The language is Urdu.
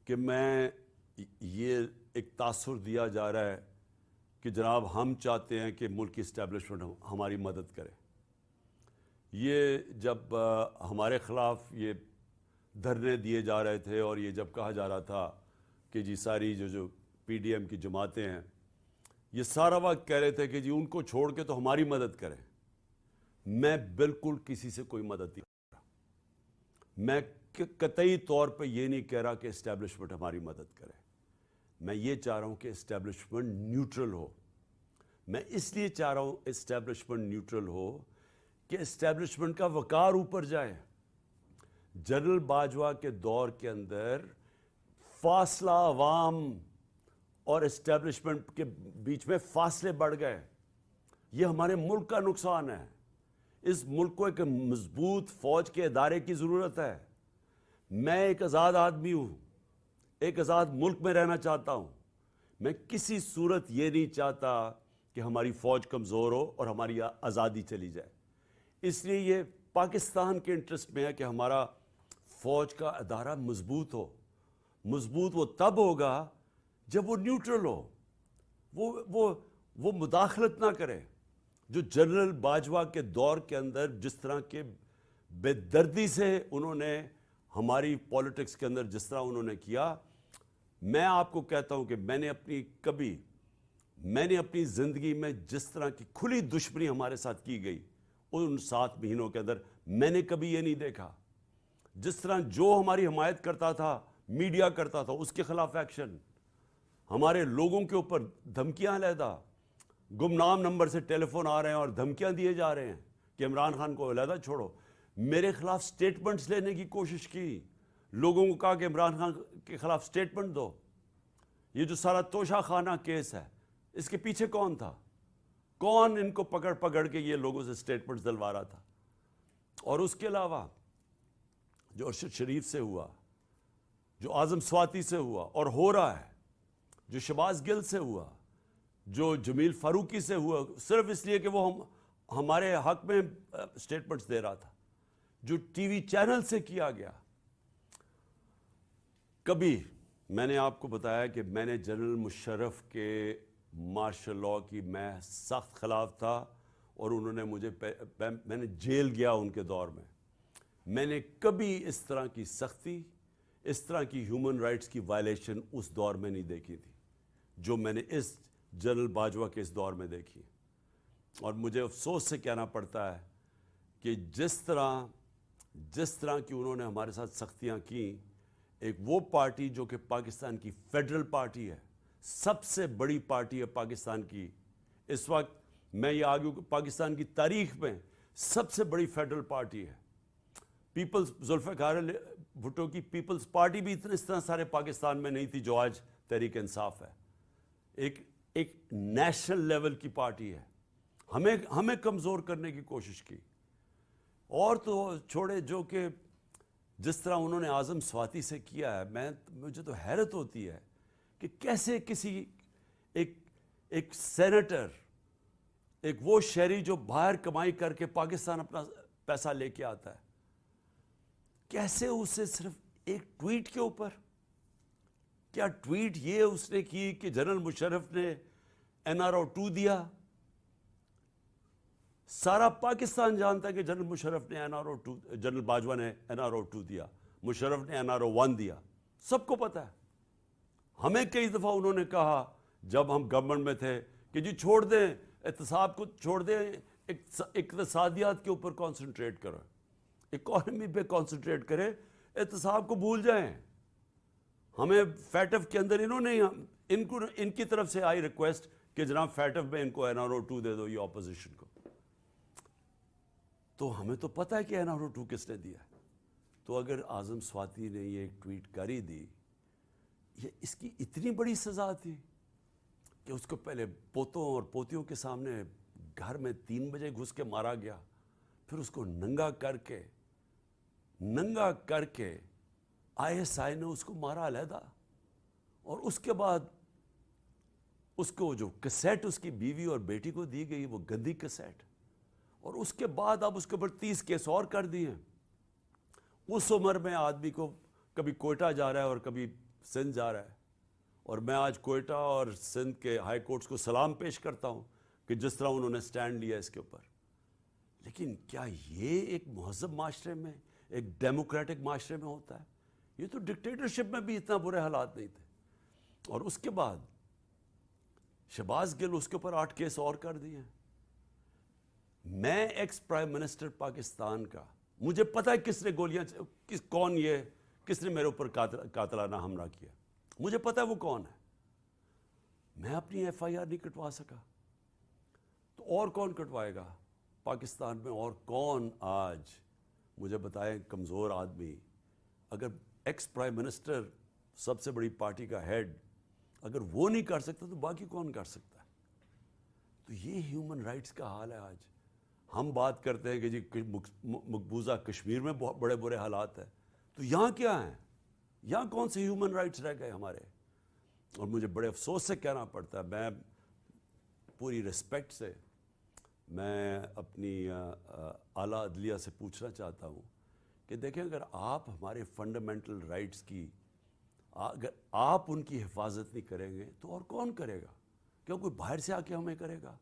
کہ میں یہ ایک تاثر دیا جا رہا ہے کہ جناب ہم چاہتے ہیں کہ ملک کی اسٹیبلشمنٹ ہماری مدد کرے. یہ جب ہمارے خلاف یہ دھرنے دیے جا رہے تھے اور یہ جب کہا جا رہا تھا کہ جی ساری جو پی ڈی ایم کی جماعتیں ہیں یہ سارا وقت کہہ رہے تھے کہ جی ان کو چھوڑ کے تو ہماری مدد کریں. میں بالکل کسی سے کوئی مدد نہیں کر رہا. میں قطعی طور پہ یہ نہیں کہہ رہا کہ اسٹیبلشمنٹ ہماری مدد کرے. میں یہ چاہ رہا ہوں کہ اسٹیبلشمنٹ نیوٹرل ہو. میں اس لیے چاہ رہا ہوں اسٹیبلشمنٹ نیوٹرل ہو کہ اسٹیبلشمنٹ کا وقار اوپر جائے. جنرل باجوہ کے دور کے اندر فاصلہ عوام اور اسٹیبلشمنٹ کے بیچ میں فاصلے بڑھ گئے. یہ ہمارے ملک کا نقصان ہے. اس ملک کو ایک مضبوط فوج کے ادارے کی ضرورت ہے. میں ایک آزاد آدمی ہوں, ایک آزاد ملک میں رہنا چاہتا ہوں. میں کسی صورت یہ نہیں چاہتا کہ ہماری فوج کمزور ہو اور ہماری آزادی چلی جائے. اس لیے یہ پاکستان کے انٹرسٹ میں ہے کہ ہمارا فوج کا ادارہ مضبوط ہو. مضبوط وہ تب ہوگا جب وہ نیوٹرل ہو, وہ مداخلت نہ کرے. جو جنرل باجوہ کے دور کے اندر جس طرح کے بے دردی سے انہوں نے ہماری پولیٹکس کے اندر جس طرح انہوں نے کیا, میں آپ کو کہتا ہوں کہ میں نے اپنی زندگی میں جس طرح کی کھلی دشمنی ہمارے ساتھ کی گئی ان 7 مہینوں کے اندر میں نے کبھی یہ نہیں دیکھا. جس طرح جو ہماری حمایت کرتا تھا, میڈیا کرتا تھا, اس کے خلاف ایکشن, ہمارے لوگوں کے اوپر دھمکیاں علیحدہ, گمنام نمبر سے ٹیلی فون آ رہے ہیں اور دھمکیاں دیے جا رہے ہیں کہ عمران خان کو علیحدہ چھوڑو. میرے خلاف سٹیٹمنٹس لینے کی کوشش کی, لوگوں کو کہا کہ عمران خان کے خلاف سٹیٹمنٹ دو. یہ جو سارا توشہ خانہ کیس ہے اس کے پیچھے کون تھا؟ کون ان کو پکڑ کے یہ لوگوں سے سٹیٹمنٹس دلوا رہا تھا؟ اور اس کے علاوہ جو ارشد شریف سے ہوا, جو اعظم سواتی سے ہوا اور ہو رہا ہے, جو شہباز گل سے ہوا, جو جمیل فاروقی سے ہوا صرف اس لیے کہ وہ ہمارے حق میں سٹیٹمنٹس دے رہا تھا, جو ٹی وی چینل سے کیا گیا. کبھی میں نے آپ کو بتایا کہ میں نے جنرل مشرف کے مارشل لاء کی میں سخت خلاف تھا اور انہوں نے مجھے میں نے جیل گیا ان کے دور میں. میں نے کبھی اس طرح کی سختی, اس طرح کی ہیومن رائٹس کی وائلیشن اس دور میں نہیں دیکھی تھی جو میں نے اس جنرل باجوہ کے اس دور میں دیکھی. اور مجھے افسوس سے کہنا پڑتا ہے کہ جس طرح کی انہوں نے ہمارے ساتھ سختیاں کیں, ایک وہ پارٹی جو کہ پاکستان کی فیڈرل پارٹی ہے, سب سے بڑی پارٹی ہے پاکستان کی اس وقت, میں یہ آگوں کہ پاکستان کی تاریخ میں سب سے بڑی فیڈرل پارٹی ہے. ذوالفقار علی بھٹو کی پیپلز پارٹی بھی اس طرح سارے پاکستان میں نہیں تھی جو آج تحریک انصاف ہے. ایک نیشنل لیول کی پارٹی ہے. ہمیں کمزور کرنے کی کوشش کی. اور تو چھوڑے جو کہ جس طرح انہوں نے اعظم سواتی سے کیا ہے, مجھے تو حیرت ہوتی ہے کہ کیسے کسی ایک سینیٹر, ایک وہ شہری جو باہر کمائی کر کے پاکستان اپنا پیسہ لے کے آتا ہے, کیسے اسے صرف ایک ٹویٹ کے اوپر, کیا ٹویٹ یہ اس نے کی کہ جنرل مشرف نے NRO 2 دیا؟ سارا پاکستان جانتا ہے کہ جنرل مشرف نے NRO 2, جنرل باجوہ نے NRO 2 دیا, مشرف نے NRO 1 دیا, سب کو پتا ہے. ہمیں کئی دفعہ انہوں نے کہا جب ہم گورنمنٹ میں تھے کہ جی چھوڑ دیں احتساب کو, چھوڑ دیں اقتصادیات کے اوپر کانسنٹریٹ کرو, اکانومی پہ کانسنٹریٹ کریں, احتساب کو بھول جائیں. ہمیں فیٹف کے اندر انہوں نے ان کی طرف سے آئی ریکویسٹ کہ جناب فیٹف میں ان کو NRO 2 دے دو, یہ اپوزیشن کو. تو ہمیں تو پتہ ہے کہ NRO 2 کس نے دیا ہے. تو اگر اعظم سواتی نے یہ ٹویٹ کر ہی دی, یہ اس کی اتنی بڑی سزا تھی کہ اس کو پہلے پوتوں اور پوتیوں کے سامنے گھر میں 3 بجے گھس کے مارا گیا, پھر اس کو ننگا کر کے ISI نے اس کو مارا علیحدہ, اور اس کے بعد اس کو جو کیسٹ اس کی بیوی اور بیٹی کو دی گئی وہ گندی کیسٹ, اور اس کے بعد اب اس کے اوپر 30 کیس اور کر دیے. اس عمر میں آدمی کو کبھی کوئٹہ جا رہا ہے اور کبھی سندھ جا رہا ہے، اور میں آج کوئٹہ اور سندھ کے ہائی کورٹس کو سلام پیش کرتا ہوں کہ جس طرح انہوں نے سٹینڈ لیا اس کے اوپر. لیکن کیا یہ ایک مہذب معاشرے میں، ایک ڈیموکریٹک معاشرے میں ہوتا ہے؟ یہ تو ڈکٹیٹرشپ میں بھی اتنا برے حالات نہیں تھے. اور اس کے بعد شہباز گل، اس کے اوپر 8 کیس اور کر دیے ہیں. میں ایکس پرائم منسٹر پاکستان کا، مجھے پتہ ہے کس نے گولیاں، کون یہ، کس نے میرے اوپر قاتلانہ حملہ کیا، مجھے پتہ ہے وہ کون ہے. میں اپنی ایف آئی آر نہیں کٹوا سکا تو اور کون کٹوائے گا پاکستان میں؟ اور کون آج مجھے بتائیں کمزور آدمی، اگر ایکس پرائم منسٹر، سب سے بڑی پارٹی کا ہیڈ، اگر وہ نہیں کر سکتا تو باقی کون کر سکتا ہے؟ تو یہ ہیومن رائٹس کا حال ہے آج. ہم بات کرتے ہیں کہ جی مقبوضہ کشمیر میں بڑے برے حالات ہیں، تو یہاں کیا ہیں؟ یہاں کون سے ہیومن رائٹس رہ گئے ہمارے؟ اور مجھے بڑے افسوس سے کہنا پڑتا ہے، میں پوری رسپیکٹ سے میں اپنی اعلیٰ عدلیہ سے پوچھنا چاہتا ہوں کہ دیکھیں، اگر آپ ہمارے فنڈامنٹل رائٹس کی، اگر آپ ان کی حفاظت نہیں کریں گے تو اور کون کرے گا؟ کیا کوئی باہر سے آ کے ہمیں کرے گا؟